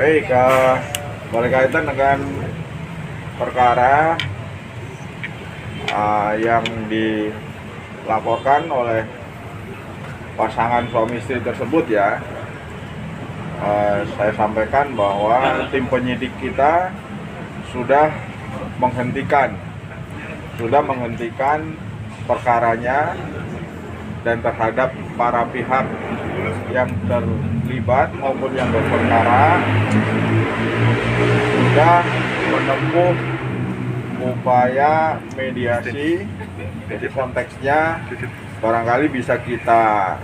Baik, berkaitan dengan perkara yang dilaporkan oleh pasangan suami istri tersebut ya, saya sampaikan bahwa tim penyidik kita sudah menghentikan perkaranya, dan terhadap para pihak yang terlibat maupun yang berperkara sudah menempuh upaya mediasi. Jadi konteksnya barangkali bisa kita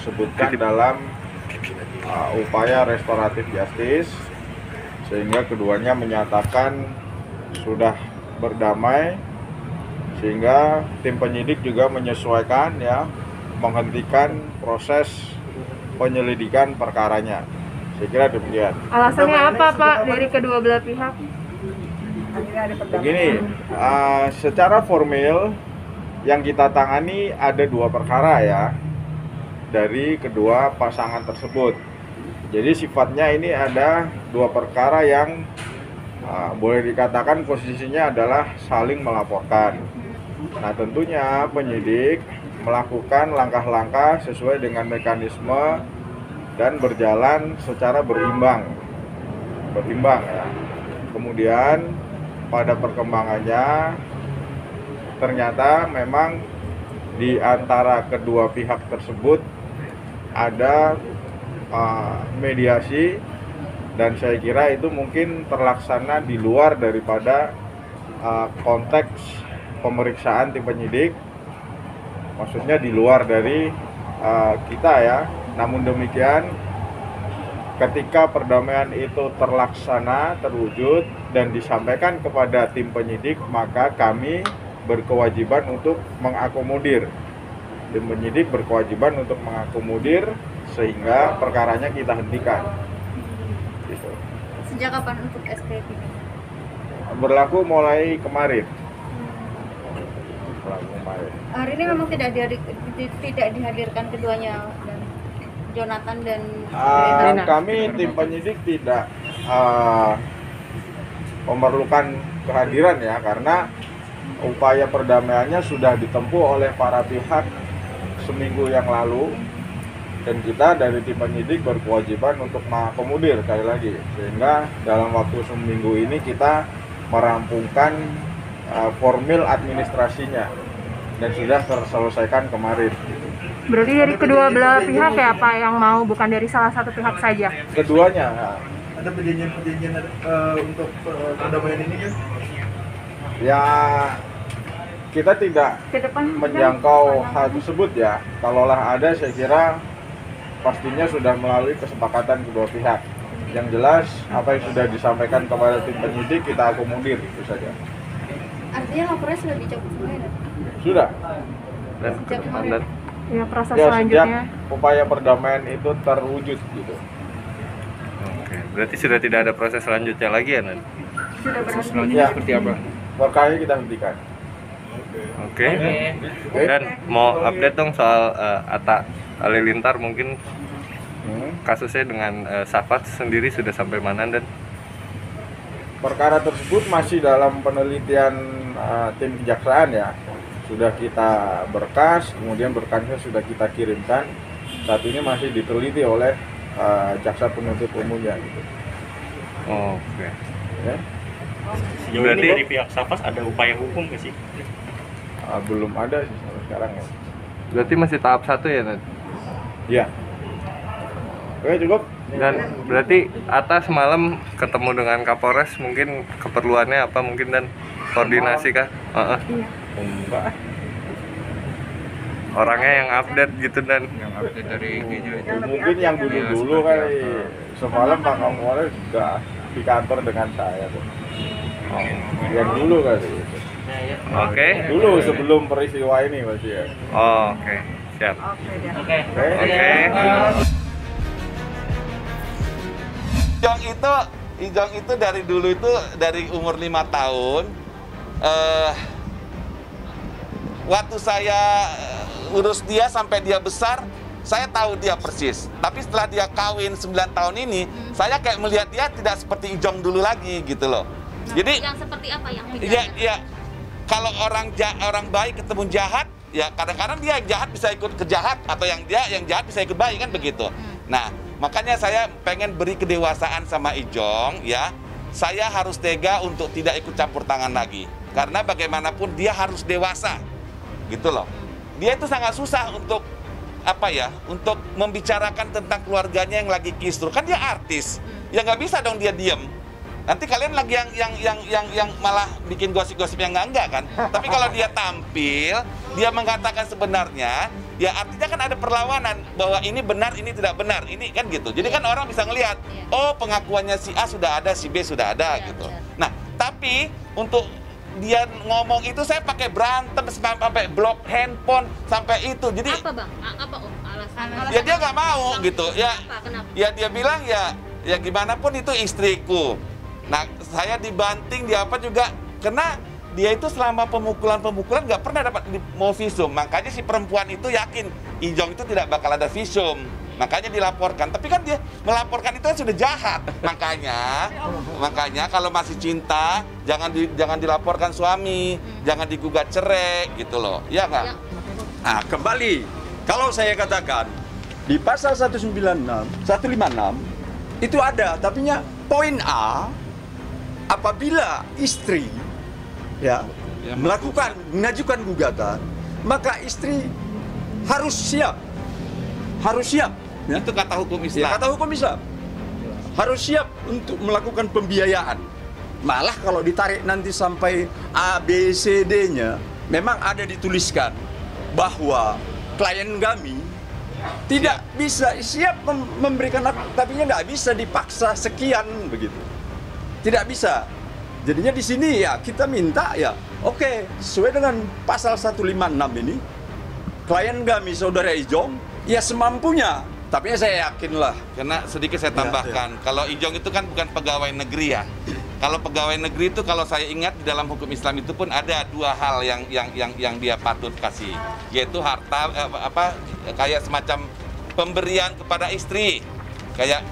sebutkan dalam upaya restoratif justice, sehingga keduanya menyatakan sudah berdamai, sehingga tim penyidik juga menyesuaikan ya, menghentikan proses penyelidikan perkaranya. Saya kira demikian. Alasannya apa Pak dari kedua belah pihak? Begini, secara formil yang kita tangani ada 2 perkara ya dari kedua pasangan tersebut. Jadi sifatnya ini ada 2 perkara yang boleh dikatakan posisinya adalah saling melaporkan. Nah, tentunya penyidik melakukan langkah-langkah sesuai dengan mekanisme dan berjalan secara berimbang ya. Kemudian pada perkembangannya ternyata memang di antara kedua pihak tersebut ada mediasi, dan saya kira itu mungkin terlaksana di luar daripada konteks pemeriksaan tim penyidik, maksudnya di luar dari kita ya. Namun demikian, ketika perdamaian itu terlaksana, terwujud dan disampaikan kepada tim penyidik, maka kami berkewajiban untuk mengakomodir. Tim penyidik berkewajiban untuk mengakomodir sehingga perkaranya kita hentikan. Gitu. Sejak kapan untuk SPP? Berlaku mulai kemarin. Hari ini memang tidak dihadirkan keduanya, dan Jonathan dan kami tim penyidik tidak memerlukan kehadiran ya, karena upaya perdamaiannya sudah ditempuh oleh para pihak seminggu yang lalu, dan kita dari tim penyidik berkewajiban untuk mengakomodir sekali lagi, sehingga dalam waktu seminggu ini kita merampungkan formil administrasinya dan sudah terselesaikan kemarin. Berarti dari kedua belah pihak ya Pak yang mau, bukan dari salah satu pihak saja? Keduanya. Ada perjanjian untuk perdamaian ini kan? Ya, kita tidak menjangkau hal tersebut ya. Kalaulah ada, saya kira pastinya sudah melalui kesepakatan kedua pihak. Yang jelas apa yang sudah disampaikan kepada tim penyidik kita akomodir, itu saja. Artinya laporannya sudah dicabut sebenarnya? Sudah. Dan ke depan dan ya, proses ya, selanjutnya sejak upaya perdamaian itu terwujud gitu. Oke, berarti sudah tidak ada proses selanjutnya lagi ya, Nan? sudah Proses berhasil. selanjutnya Ya. seperti apa? Perkara kita hentikan. Oke. Dan mau update dong soal Atta Halilintar, mungkin kasusnya dengan Safat sendiri sudah sampai mana, dan Perkara tersebut masih dalam penelitian tim kejaksaan ya. Sudah kita berkas, kemudian berkasnya sudah kita kirimkan. Saat ini masih diteliti oleh jaksa penuntut umumnya gitu. Oke. Ya. Sejauh Berarti- ini dari pihak Safas ada upaya hukum nggak sih? Belum ada sih sampai sekarang ya. Berarti masih tahap 1 ya, Nan? Iya. Oke, cukup. Dan berarti Atta semalam ketemu dengan Kapolres, mungkin keperluannya apa mungkin, dan koordinasi kah? Enggak. Orangnya yang update gitu, dan Mungkin yang dulu kali. Semalam Pak Kapolres juga di kantor dengan saya tuh. Yang dulu kali. Oke. Dulu sebelum peristiwa ini masih ya. Oke, siap. Oke. Oke. Ijong itu dari dulu itu dari umur 5 tahun. Waktu saya urus dia sampai dia besar, saya tahu dia persis. Tapi setelah dia kawin 9 tahun ini, saya kayak melihat dia tidak seperti Ijong dulu lagi gitu loh. Nah, Jadi yang seperti apa yang ya kalau orang baik ketemu jahat, ya kadang-kadang dia yang jahat bisa ikut ke jahat, atau yang jahat bisa ikut baik, kan begitu. Nah, makanya saya pengen beri kedewasaan sama Ijong, ya. Saya harus tega untuk tidak ikut campur tangan lagi. Karena bagaimanapun dia harus dewasa. Gitu loh. Dia itu sangat susah untuk untuk membicarakan tentang keluarganya yang lagi kisruh. Kan dia artis. Ya nggak bisa dong dia diem. Nanti kalian lagi yang malah bikin gosip-gosip yang enggak kan. Tapi kalau dia tampil, dia mengatakan sebenarnya, ya artinya kan ada perlawanan bahwa ini benar, ini tidak benar, ini kan gitu. Jadi kan orang bisa ngelihat, oh pengakuannya si A sudah ada, si B sudah ada gitu. Nah, tapi untuk dia ngomong itu saya pakai berantem sampai blok handphone sampai itu. Jadi apa bang? Apa alasan? Ya dia nggak mau gitu. Ya, Kenapa? ya dia bilang ya gimana pun itu istriku. Nah, saya dibanting, dia apa juga, karena dia itu selama pemukulan nggak pernah dapat mau visum. Makanya si perempuan itu yakin Ijong itu tidak bakal ada visum. Makanya dilaporkan. Tapi kan dia melaporkan itu kan sudah jahat. Makanya kalau masih cinta, jangan dilaporkan suami, jangan digugat cerai gitu loh. Iya nggak? Ya. Nah, kembali, kalau saya katakan di pasal 156 itu ada, tapi poin A, apabila istri mengajukan gugatan, maka istri harus siap. Ya. Itu kata hukum Islam. Ya, kata hukum Islam. Harus siap untuk melakukan pembiayaan. Malah kalau ditarik nanti sampai A, B, C, D-nya, memang ada dituliskan bahwa klien kami tidak bisa siap memberikan, tapi nggak bisa dipaksa sekian begitu. Tidak bisa. Jadinya di sini ya kita minta ya, oke, sesuai dengan pasal 156 ini, klien kami saudara Ijong ya semampunya. Tapi saya yakin lah. Karena sedikit saya tambahkan, kalau Ijong itu kan bukan pegawai negeri ya. Kalau pegawai negeri itu kalau saya ingat di dalam hukum Islam itu pun ada dua hal yang dia patut kasih, yaitu harta kayak semacam pemberian kepada istri, kayak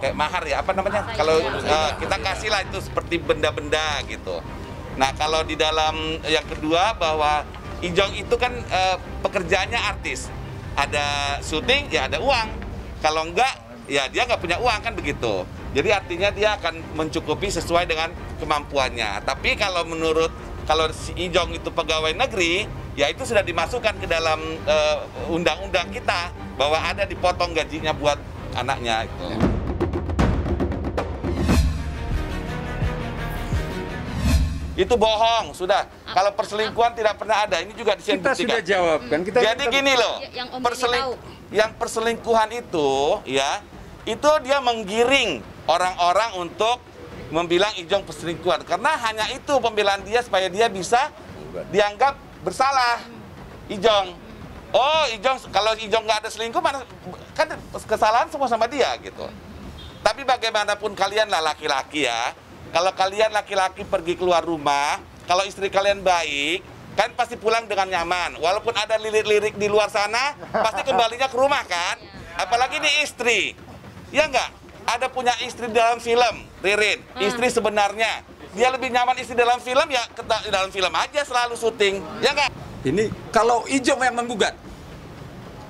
kayak mahar ya, apa namanya? Kalau kita kasih lah itu seperti benda-benda gitu. Nah, kalau di dalam yang kedua bahwa Ijong itu kan pekerjaannya artis. Ada syuting, ya ada uang. Kalau enggak, ya dia nggak punya uang, kan begitu. Jadi artinya dia akan mencukupi sesuai dengan kemampuannya. Tapi kalau si Ijong itu pegawai negeri, ya itu sudah dimasukkan ke dalam undang-undang kita bahwa ada dipotong gajinya buat anaknya itu. Itu bohong, sudah. Kalau perselingkuhan tidak pernah ada. Ini juga Kita disebutkan. sudah jawab kan. Jadi gini loh, Yang Om Beni tahu. yang perselingkuhan itu, ya, itu dia menggiring orang-orang untuk membilang Ijong perselingkuhan. Karena hanya itu pembelaan dia supaya dia bisa dianggap bersalah. Ijong, oh Ijong, kalau Ijong nggak ada selingkuh, mana kan kesalahan semua sama dia gitu. Tapi bagaimanapun kalian lah laki-laki ya. Kalau kalian laki-laki pergi keluar rumah, kalau istri kalian baik, kan pasti pulang dengan nyaman. Walaupun ada lirik-lirik di luar sana, pasti kembalinya ke rumah kan? Apalagi ini istri. Ya enggak? Ada punya istri dalam film, Ririn. Istri sebenarnya. Dia lebih nyaman istri dalam film, ya dalam film aja selalu syuting. Ya enggak? Ini kalau Ijong yang menggugat,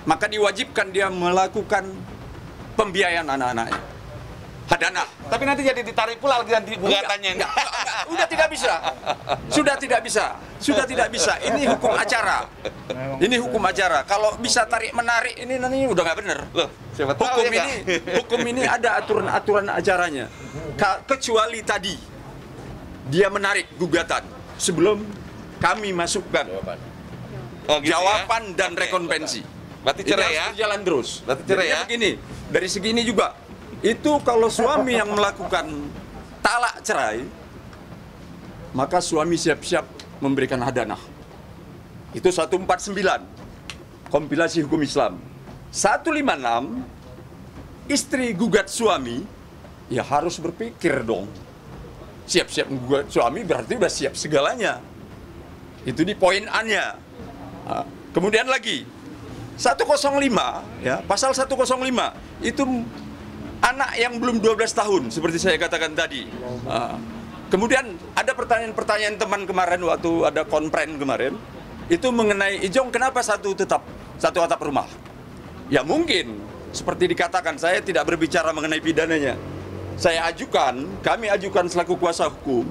maka diwajibkan dia melakukan pembiayaan anak-anaknya. Hadanah. Tapi nanti jadi ditarik pula lagi nanti gugatannya. Enggak. Udah tidak bisa. Sudah tidak bisa. Ini hukum acara. Kalau bisa tarik menarik ini nanti udah nggak bener. Loh, siapa tahu Hukum ini ada aturan acaranya. Kecuali tadi dia menarik gugatan sebelum kami masukkan Oh, gitu jawaban ya? dan rekonvensi. Berarti cerai ya? Berjalan terus. Berarti cerai Jadinya ya? Begini, dari segi ini juga. Itu kalau suami yang melakukan talak cerai, maka suami siap-siap memberikan hadanah. Itu 149 kompilasi hukum Islam. 156 istri gugat suami, ya harus berpikir dong. Siap-siap menggugat suami berarti udah siap segalanya. Itu di poin A-nya. Kemudian lagi 105 ya, pasal 105 itu anak yang belum 12 tahun seperti saya katakan tadi. Kemudian ada pertanyaan-pertanyaan teman kemarin waktu ada konpren kemarin itu mengenai Ijong kenapa satu atap rumah. Ya mungkin seperti dikatakan saya tidak berbicara mengenai pidananya. Kami ajukan selaku kuasa hukum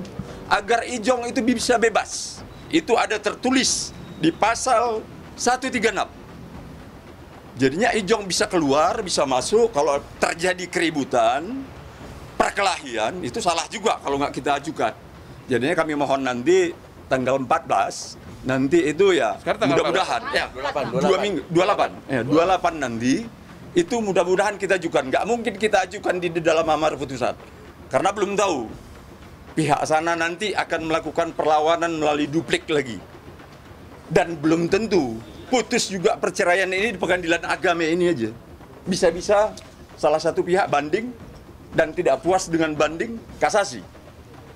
agar Ijong itu bisa bebas. Itu ada tertulis di pasal 136. Jadinya Ijong bisa keluar, bisa masuk. Kalau terjadi keributan, perkelahian, itu salah juga kalau nggak kita ajukan. Jadinya kami mohon nanti tanggal 14, nanti itu ya mudah-mudahan ya 28 nanti itu mudah-mudahan kita ajukan. Nggak mungkin kita ajukan di dalam amar putusan karena belum tahu pihak sana nanti akan melakukan perlawanan melalui duplik lagi dan belum tentu putus juga perceraian ini di pengadilan agama ini aja. Bisa-bisa salah satu pihak banding dan tidak puas dengan banding kasasi.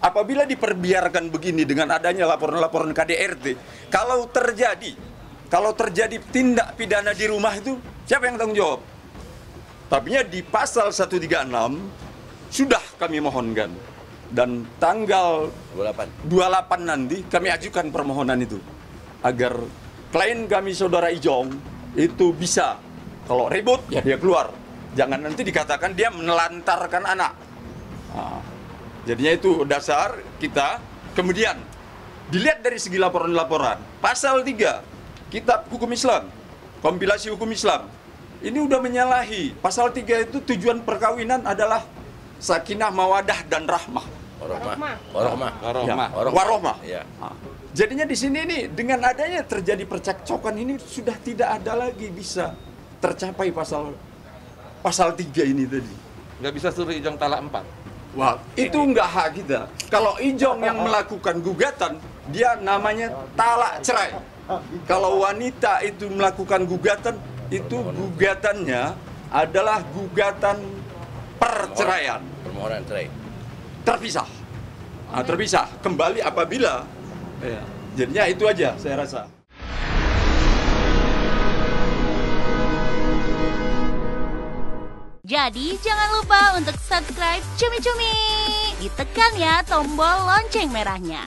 Apabila diperbiarkan begini dengan adanya laporan-laporan KDRT, kalau terjadi tindak pidana di rumah itu siapa yang tanggung jawab? Tapinya di pasal 136 sudah kami mohonkan dan tanggal 28 nanti kami ajukan permohonan itu agar klien kami saudara Ijong itu bisa kalau ribut ya dia keluar. Jangan nanti dikatakan dia menelantarkan anak. Jadinya itu dasar kita. Kemudian dilihat dari segi laporan-laporan. Pasal 3 Kitab Hukum Islam, kompilasi hukum Islam. Ini udah menyalahi. Pasal 3 itu tujuan perkawinan adalah sakinah, mawadah dan rahmah. Warohmah. Ya. Jadinya di sini nih dengan adanya terjadi percekcokan ini sudah tidak ada lagi bisa tercapai pasal 3 ini tadi. Nggak bisa suruh Ijong talak 4. Wah, itu nggak hak kita. Kalau Ijong yang melakukan gugatan, dia namanya talak cerai. Kalau wanita itu melakukan gugatan, itu gugatannya adalah gugatan perceraian. Permohonan cerai. Terpisah. Terpisah. Kembali apabila. Ya. Jadinya itu aja saya rasa. Jadi jangan lupa untuk subscribe Cumi Cumi. Ditekan ya tombol lonceng merahnya.